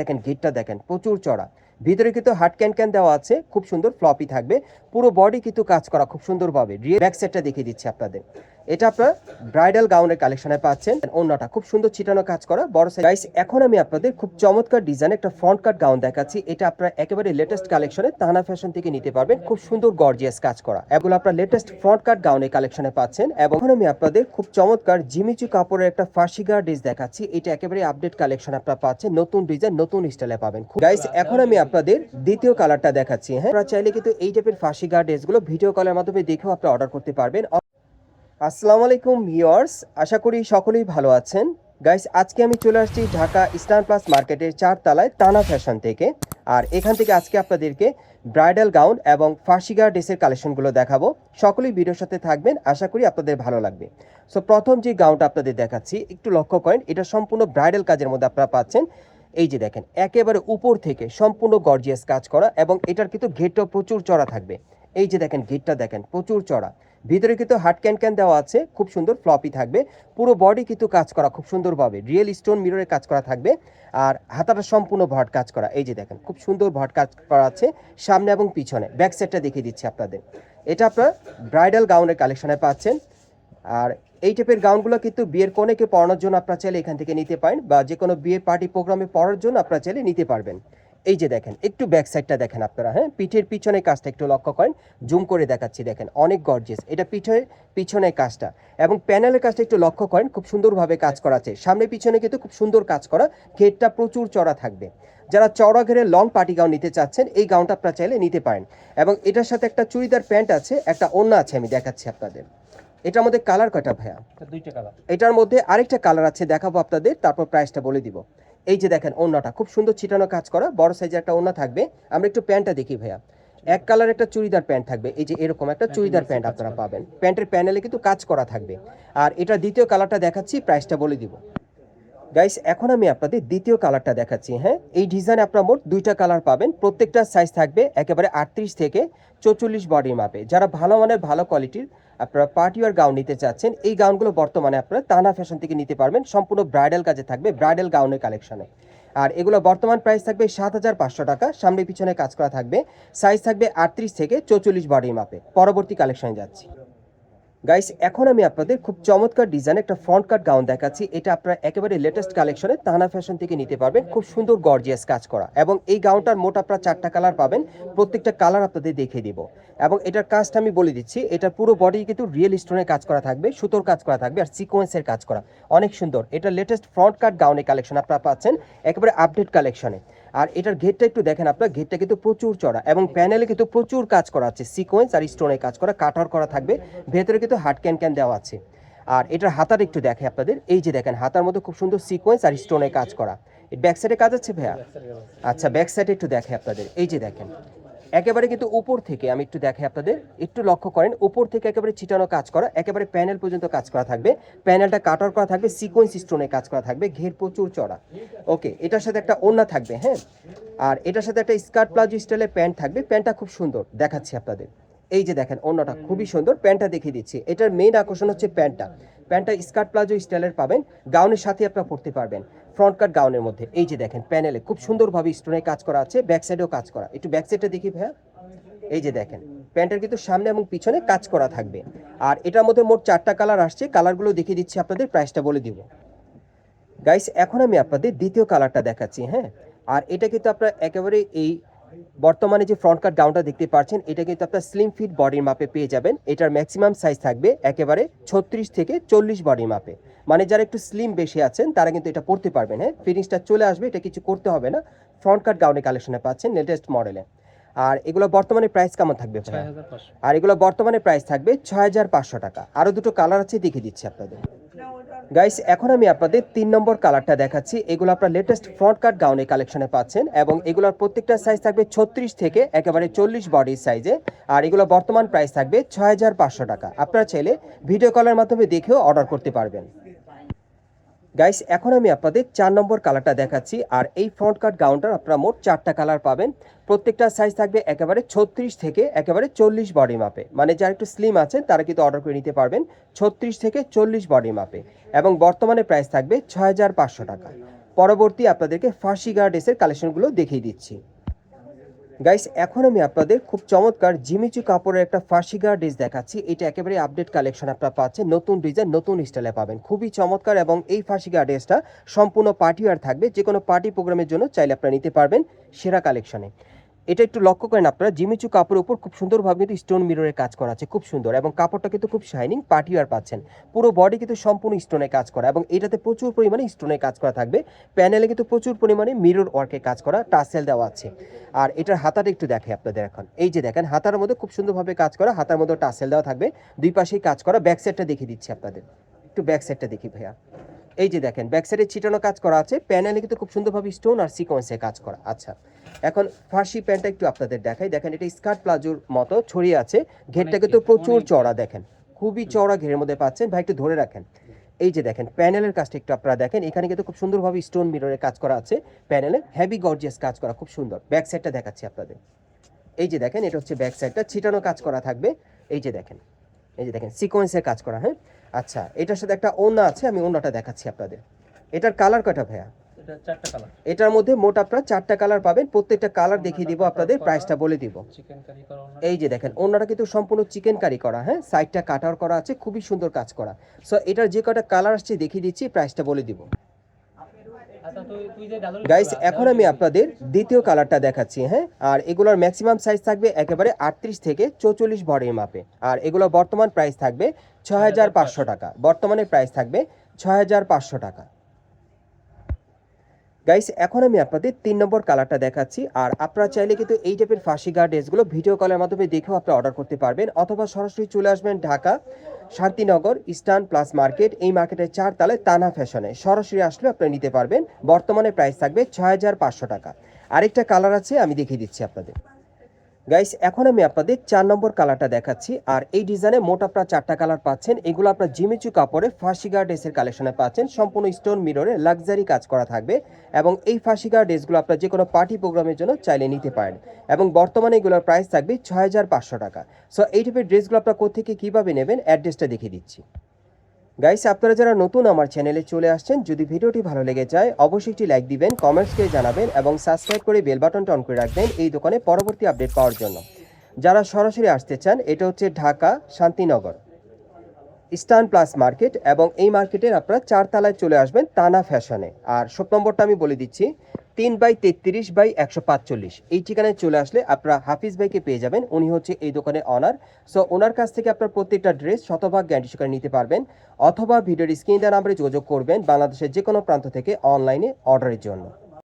দেখেন গেটটা দেখেন প্রচুর চড়া, ভিতরে কিন্তু হার্ড ক্যান দেওয়া আছে, খুব সুন্দর ফ্লপি থাকবে, পুরো বডি কিন্তু কাজ করা খুব সুন্দরভাবে। ব্যাক সেটটা দেখিয়ে দিচ্ছি আপনাদের। এটা আপনার ব্রাইডাল গাউনের কালেকশনে পাচ্ছেন। ওন্নাটা খুব সুন্দর ছিটানো কাজ করা বড় সাইজ। গাইস এখন আমি আপনাদের খুব চমৎকার ডিজাইন একটা ফ্রন্ট কাট গাউন দেখাচ্ছি। এটা আপনার একেবারে লেটেস্ট কালেকশনে তানা ফ্যাশন থেকে নিতে পারবেন, খুব সুন্দর গর্জিয়াস কাজ করা। এগুলো আপনার লেটেস্ট ফ্রন্ট কাট গাউনের কালেকশনে পাচ্ছেন। এবং এখন আমি আপনাদের খুব চমৎকার জিমিচু কাপড়ের একটা ফার্সিগার ড্রেস দেখাচ্ছি। এটা একেবারে আপডেট কালেকশন আপনারা পাচ্ছেন, নতুন ডিজাইন নতুন স্টাইলে পাবেন। গাইস এখন আমি আপনাদের দ্বিতীয় কালারটা দেখাচ্ছি। হ্যাঁ, আপনারা চাইলে কিন্তু এই টাইপের ফার্সিগার ড্রেসগুলো ভিডিও কলের মাধ্যমে দেখেও আপনারা অর্ডার করতে পারবেন। আসসালামু আলাইকুম ভিউয়ার্স, আশা করি সকলেই ভালো আছেন। গাইস আজকে আমি চলে আসছি ঢাকা ইস্টার্ন প্লাস মার্কেটের 4 তলায় তানা ফ্যাশন থেকে। আর এখান থেকে আজকে আপনাদেরকে ব্রাইডাল গাউন এবং ফার্সিগার ড্রেসের কালেকশনগুলো দেখাবো। সকলেই ভিডিওর সাথে থাকবেন, আশা করি আপনাদের ভালো লাগবে। সো প্রথম যে গাউনটা আপনাদের দেখাচ্ছি, একটু লক্ষ্য করেন, এটা সম্পূর্ণ ব্রাইডাল কাজের মধ্যে আপনারা পাচ্ছেন। এই যে দেখেন একেবারে উপর থেকে সম্পূর্ণ গর্জিয়াস কাজ করা, এবং এটার কিন্তু ঘেরটাও প্রচুর চড়া থাকবে। এই যে দেখেন ঘেরটা দেখেন প্রচুর চড়া, ভিতরে কিন্তু হার্ড ক্যান দেওয়া আছে, খুব সুন্দর ফ্লপি থাকবে, পুরো বডি কিন্তু কাজ করা খুব সুন্দরভাবে, রিয়েল স্টোন মিররের কাজ করা থাকবে। আর হাতাটা সম্পূর্ণ ভট কাজ করা। এই যে দেখেন খুব সুন্দর ভট কাজ করা আছে সামনে এবং পিছনে। ব্যাক সাইডটা দেখিয়ে দিচ্ছি আপনাদের। এটা আপনার ব্রাইডাল গাউনের কালেকশনে পাচ্ছেন। আর এই টাইপের গাউনগুলো কিন্তু বিয়ের কনেকে পরানোর জন্য আপনারা চাইলে এখান থেকে নিতে পারেন, বা যে কোনো বিয়ে পার্টি প্রোগ্রামে পরার জন্য আপনারা চাইলে নিতে পারবেন। এই যে দেখেন একটু ব্যাক সাইডটা দেখেন আপনারা। হ্যাঁ, পিঠের পিছনে কাজটা একটু লক্ষ্য করেন, জুম করে দেখাচ্ছি, দেখেন অনেক গর্জিয়াস এটা পিঠের পিছনের কাজটা। এবং প্যানেলের কাজটা একটু লক্ষ্য করেন, খুব সুন্দরভাবে কাজ করা আছে, সামনে পিছনে কিন্তু খুব সুন্দর কাজ করা, ঘেরটা প্রচুর চড়া থাকবে। যারা চড়া ঘেরে লং পার্টি গাউন নিতে চাচ্ছেন, এই গাউনটা আপনারা চাইলে নিতে পারেন। এবং এটার সাথে একটা চুড়িদার প্যান্ট আছে, একটা ওড়না আছে, আমি দেখাচ্ছি আপনাদের। এটার মধ্যে কালার কয়টা ভাইয়া? দুইটা কালার। এটার মধ্যে আরেকটা কালার আছে, দেখাবো আপনাদের, তারপর প্রাইসটা বলে দিব। এই যে দেখেন ওড়নাটা খুব সুন্দর ছিটানো কাজ করা, বড় সাইজের একটা ওড়না থাকবে। আমরা একটু প্যান্টটা দেখি ভাইয়া। এক কালার একটা চুড়িদার প্যান্ট থাকবে, এই যে এরকম একটা চুড়িদার প্যান্ট আপনারা পাবেন, প্যান্টের প্যানেলে কিন্তু কাজ করা থাকবে। আর এটা দ্বিতীয় কালারটা দেখাচ্ছি, প্রাইসটা বলে দিব। গাইস এখন আমি আপনাদের দ্বিতীয় কালারটা দেখাচ্ছি। হ্যাঁ, এই ডিজাইন আপনারা মোট দুইটা কালার পাবেন, প্রত্যেকটা সাইজ থাকবে একেবারে 38 থেকে 44 বডির মাপে। যারা ভালো মানের ভালো কোয়ালিটির আপনারা পার্টি ওয়্যার গাউন নিতে চাচ্ছেন, এই গাউনগুলো বর্তমানে আপনারা তানা ফ্যাশন থেকে নিতে পারবেন, সম্পূর্ণ ব্রাইডাল কাজে থাকবে, ব্রাইডাল গাউনের কালেকশনে। আর এগুলো বর্তমান প্রাইস থাকবে 7,500 টাকা, সামনে পিছনে কাজ করা থাকবে, সাইজ থাকবে 38 থেকে 44 বডির মাপে। পরবর্তী কালেকশনে যাচ্ছি। গাইস এখন আমি আপনাদের খুব চমৎকার ডিজাইন একটা ফ্রন্ট কাট গাউন দেখাচ্ছি। এটা আপনারা একেবারে লেটেস্ট কালেকশনে তানা ফ্যাশন থেকে নিতে পারবেন, খুব সুন্দর গর্জিয়াস কাজ করা। এবং এই গাউনটার মোট আপনারা 4টা কালার পাবেন, প্রত্যেকটা কালার আপনাদের দেখিয়ে দিব। এবং এটার কাজটা আমি বলে দিচ্ছি, এটার পুরো বডি কিন্তু রিয়েল স্টোনের কাজ করা থাকবে, সুতোর কাজ করা থাকবে, আর সিকোয়েন্সের কাজ করা, অনেক সুন্দর। এটা লেটেস্ট ফ্রন্ট কাট গাউনের কালেকশন আপনারা পাচ্ছেন একেবারে আপডেট কালেকশনে। আর এটার ঘেরটা একটু দেখেন আপনার, ঘেরটা কিন্তু প্রচুর চড়া, এবং প্যানেলে কিন্তু প্রচুর কাজ করা আছে, সিকোয়েন্স আর স্টোনের কাজ করা, কাটার করা থাকবে, ভেতরে কিন্তু হার্ড ক্যান দেওয়া আছে। আর এটার হাতার একটু দেখে আপনাদের, এই যে দেখেন হাতার মধ্যে খুব সুন্দর সিকোয়েন্স আর স্টোনের কাজ করা। ব্যাক সাইডে কাজ আছে ভাইয়া? আচ্ছা, ব্যাক সাইডে একটু দেখে আপনাদের। এই যে দেখেন একেবারে কিন্তু উপর থেকে আমি একটু দেখে আপনাদের, একটু লক্ষ্য করেন, উপর থেকে একেবারে ছিটানো কাজ করা, একেবারে প্যানেল পর্যন্ত কাজ করা থাকবে, প্যানেলটা কাটার করা থাকবে, সিকোয়েন্স স্টোনে কাজ করা থাকবে, ঘের প্রচুর চড়া। ওকে, এটার সাথে একটা ওড়না থাকবে। হ্যাঁ, আর এটার সাথে একটা স্কার্ট প্লাজো স্টাইলের প্যান্ট থাকবে, প্যান্টটা খুব সুন্দর দেখাচ্ছি আপনাদের। এই যে দেখেন ওড়নাটা খুবই সুন্দর, প্যান্টটা দেখিয়ে দিচ্ছি। এটার মেইন আকর্ষণ হচ্ছে প্যান্টটা, প্যান্টটা স্কার্ট প্লাজো স্টাইলের পাবেন, গাউনের সাথে আপনারা পরতে পারবেন, ফ্রন্ট কাট গাউনের মধ্যে। এই যে দেখেন প্যানেলে খুব সুন্দরভাবে স্টোনের কাজ করা আছে, ব্যাক সাইডেও কাজ করা। একটু ব্যাক সাইডটা দেখি ভাইয়া। এই যে দেখেন প্যান্টের কিন্তু সামনে এবং পিছনে কাজ করা থাকবে। আর এটার মধ্যে মোট 4টা কালার আসছে, কালারগুলো দেখিয়ে দিচ্ছি আপনাদের, প্রাইসটা বলে দিব। গাইস এখন আমি আপনাদের দ্বিতীয় কালারটা দেখাচ্ছি। হ্যাঁ, আর এটা কিন্তু আপনার একেবারে এই বর্তমানে যে ফ্রন্ট কাট গাউনটা দেখতে পাচ্ছেন, এটা কিন্তু আপনার স্লিম ফিট বডির মাপে পেয়ে যাবেন। এটার ম্যাক্সিমাম সাইজ থাকবে একেবারে 36 থেকে 40 বডির মাপে, মানে যারা একটু স্লিম বেশি আছেন তারা কিন্তু এটা পরতে পারবেন। হ্যাঁ, ফিনিশটা চলে আসবে, এটা কিছু করতে হবে না। ফ্রন্ট কাট গাউনের কালেকশনে পাচ্ছেন লেটেস্ট মডেলে। আর এগুলো বর্তমানে প্রাইস কেমন থাকবে? আর এগুলো বর্তমানে প্রাইস থাকবে 6,500 টাকা। আরও দুটো কালার আছে, দেখিয়ে দিচ্ছি আপনাদের। গাইস এখন আমি আপনাদের 3 নম্বর কালারটা দেখাচ্ছি। এগুলো আপনার লেটেস্ট ফ্রন্ট কাট গাউনের কালেকশনে পাচ্ছেন, এবং এগুলোর প্রত্যেকটা সাইজ থাকবে 36 থেকে একেবারে 40 বডির সাইজে। আর এগুলো বর্তমান প্রাইস থাকবে 6,500 টাকা। আপনারা চাইলে ভিডিও কলের মাধ্যমে দেখেও অর্ডার করতে পারবেন। গাইস এখন আমি আপনাদের 4 নম্বর কালারটা দেখাচ্ছি। আর এই ফ্রন্ট কাট গাউনটার আপনারা মোট 4টা কালার পাবেন, প্রত্যেকটা সাইজ থাকবে একেবারে 36 থেকে একেবারে 40 বডি মাপে, মানে যারা একটু স্লিম আছেন তারা কিন্তু অর্ডার করে নিতে পারবেন 36 থেকে 40 বডি মাপে। এবং বর্তমানে প্রাইস থাকবে 6,500 টাকা। পরবর্তী আপনাদেরকে ফার্সিগা ড্রেসের কালেকশনগুলো দেখিয়ে দিচ্ছি। গাইস, এখন আমি আপনাদের খুব চমৎকার জিমিচু কাপড়ের একটা ফার্সিগা ড্রেস দেখাচ্ছি। এটা একেবারে আপডেট কালেকশন আপনারা পাচ্ছেন, নতুন ডিজাইন নতুন স্টাইলে পাবেন, খুবই চমৎকার। এবং এই ফার্সিগা ড্রেসটা সম্পূর্ণ পার্টি ওয়্যার থাকবে, যে কোনো পার্টি প্রোগ্রামের জন্য চাইলে আপনারা নিতে পারবেন সেরা কালেকশনে। এটা একটু লক্ষ্য করেন আপনারা, জিমিচু কাপড়ের উপর খুব সুন্দরভাবে কিন্তু স্টোন মিররের কাজ করা আছে, খুব সুন্দর। এবং কাপড়টা কিন্তু খুব শাইনিং পার্টি ওয়্যার পাচ্ছেন, পুরো বডি কিন্তু সম্পূর্ণ স্টোনে কাজ করা, এবং এটাতে প্রচুর পরিমাণে স্টোনে কাজ করা থাকবে। প্যানেলে কিন্তু প্রচুর পরিমাণে মিরর ওয়ার্কে কাজ করা, টাসেল দেওয়া আছে। আর এটার হাতাটা একটু দেখে আপনাদের এখন, এই যে দেখেন হাতার মধ্যে খুব সুন্দরভাবে কাজ করা, হাতার মধ্যে টাসেল দেওয়া থাকবে, দুই পাশেই কাজ করা। ব্যাক সাইডটা দেখিয়ে দিচ্ছি আপনাদের, একটু ব্যাক সাইডটা দেখি ভাইয়া। এই যে দেখেন ব্যাক সাইডে ছিটানো কাজ করা আছে, প্যানেলে কিন্তু খুব সুন্দরভাবে স্টোন আর সিকোয়েন্সে কাজ করা। আচ্ছা, এখন ফার্সি প্যান্টটা একটু আপনাদের দেখাই। দেখেন এটা স্কার্ট প্লাজোর মতো ছড়িয়ে আছে, ঘেরটা কিন্তু প্রচুর চওড়া, দেখেন খুবই চওড়া ঘেরের মধ্যে পাচ্ছেন। ভাই একটু ধরে রাখেন। এই যে দেখেন প্যানেলের কাজটা একটু আপনারা দেখেন, এখানে কিন্তু খুব সুন্দরভাবে স্টোন মিররের কাজ করা আছে, প্যানেলে হেভি গর্জিয়াস কাজ করা, খুব সুন্দর। ব্যাক সাইডটা দেখাচ্ছি আপনাদের, এই যে দেখেন এটা হচ্ছে ব্যাক সাইডটা, ছিটানো কাজ করা থাকবে। এই যে দেখেন, এই যে দেখেন সিকোয়েন্সের কাজ করা। হ্যাঁ, আচ্ছা, এটার সাথে একটা ওড়না আছে, আমি ওড়নাটা দেখাচ্ছি আপনাদের। এটার কালার কয়টা ভাইয়া? এটার মধ্যে মোট আপনারা 4টা কালার পাবেন, প্রত্যেকটা কালার দেখিয়ে দিব আপনাদের, প্রাইসটা বলে দিব। এই যে দেখেন ওড়নাটা কিন্তু সম্পূর্ণ চিকেন কারি করা, হ্যাঁ, সাইডটা কাটার করা আছে, খুবই সুন্দর কাজ করা। সো এটার যে কয়টা কালার আসছে দেখিয়ে দিচ্ছি, প্রাইসটা বলে দিব। গাইস, এখন আমি আপনাদের দ্বিতীয় কালারটা দেখাচ্ছি। হ্যাঁ, আর এগুলোর ম্যাক্সিমাম সাইজ থাকবে একেবারে 38 থেকে 44 বডির মাপে। আর এগুলো বর্তমান প্রাইস থাকবে 6500 টাকা, বর্তমানে প্রাইস থাকবে 6500 টাকা। গাইস, এখন আমি আপনাদের 3 নম্বর কালারটা দেখাচ্ছি। আর আপনারা চাইলে কিন্তু এই টাইপের ফার্সিগা ড্রেসগুলো ভিডিও কলের মাধ্যমে দেখেও আপনারা অর্ডার করতে পারবেন, অথবা সরাসরি চলে আসবেন Dhaka Shantinagar eastern plus market, এই মার্কেটের 4 তলায় তানা ফ্যাশনে, সরাসরি আসলে আপনারা নিতে পারবেন। বর্তমানে প্রাইস থাকবে 6500 টাকা। আরেকটা কালার আছে, আমি দেখিয়ে দিচ্ছি আপনাদের। গাইস, এখন আমি আপনাদের 4 নম্বর কালারটা দেখাচ্ছি। আর এই ডিজাইনে মোট আপনারা 4টা কালার পাচ্ছেন। এগুলো আপনার জিমিচু কাপড়ে ফার্সিগা ড্রেসের কালেকশনে পাচ্ছেন, সম্পূর্ণ স্টোন মিররে লাক্সারি কাজ করা থাকবে। এবং এই ফার্সিগা ড্রেসগুলো আপনার যে কোনো পার্টি প্রোগ্রামের জন্য চাইলে নিতে পারেন। এবং বর্তমানে এগুলোর প্রাইস থাকবে 6500 টাকা। সো এই টাইপের ড্রেসগুলো আপনারা কোথেকে কীভাবে নেবেন, অ্যাড্রেসটা দেখিয়ে দিচ্ছি। গাইস, আপনারা যারা নতুন আমার চ্যানেলে চলে আসছেন, যদি ভিডিওটি ভালো লেগে যায় অবশ্যই একটি লাইক দিবেন, কমেন্টস করে জানাবেন এবং সাবস্ক্রাইব করে বেল বাটনটা অন করে রাখবেন এই দোকানে পরবর্তী আপডেট পাওয়ার জন্য। যারা সরাসরি আসতে চান, এটা হচ্ছে Dhaka Shantinagar eastern plus market, এবং এই মার্কেটের আপনারা 4 তলায় চলে আসবেন তানা ফ্যাশনে। আর শপ নম্বরটা আমি বলে দিচ্ছি, 3/33/145। এই ঠিকানায় চলে আসলে আপনারা হাফিজ ভাইকে পেয়ে যাবেন, উনি হচ্ছে এই দোকানের অনার। সো ওনার কাছ থেকে আপনার প্রত্যেকটা ড্রেস শতভাগ গ্যারান্টি সহকারে নিতে পারবেন, অথবা ভিডিওর স্ক্রিন দেওয়া নাম্বারে যোগাযোগ করবেন বাংলাদেশের যে কোনো প্রান্ত থেকে অনলাইনে অর্ডারের জন্য।